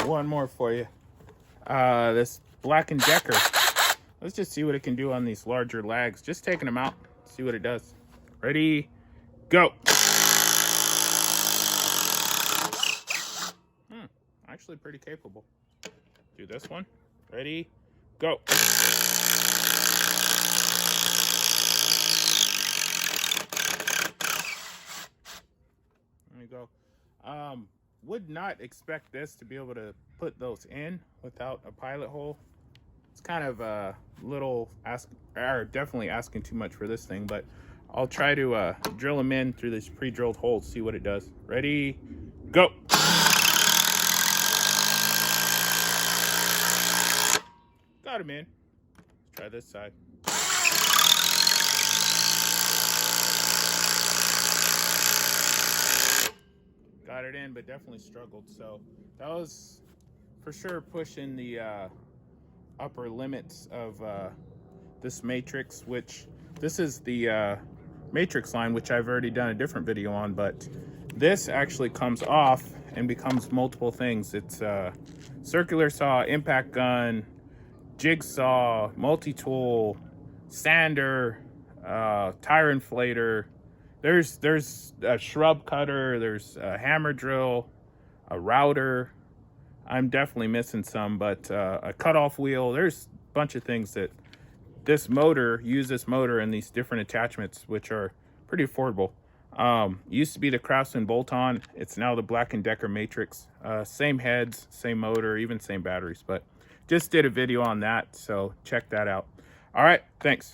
one more for you. This Black & Decker. Let's just see what it can do on these larger lags. Just taking them out, see what it does. Ready, go. Actually pretty capable. Do this one. Ready, go. There you go. Would not expect this to be able to put those in without a pilot hole. It's kind of a little definitely asking too much for this thing, but I'll try to drill them in through this pre-drilled hole, see what it does. Ready, go. Got him in. Let's try this side. Got it in, but definitely struggled. So that was for sure pushing the upper limits of this matrix, which this is the matrix line, which I've already done a different video on, but this actually comes off and becomes multiple things. It's a circular saw, impact gun, jigsaw, multi-tool, sander, tire inflator. There's a shrub cutter, there's a hammer drill, a router. I'm definitely missing some, but a cutoff wheel. There's a bunch of things that this motor, use this motor and these different attachments, which are pretty affordable. Used to be the Craftsman bolt-on. It's now the Black & Decker Matrix. Same heads, same motor, even same batteries, but just did a video on that, so check that out. All right, thanks.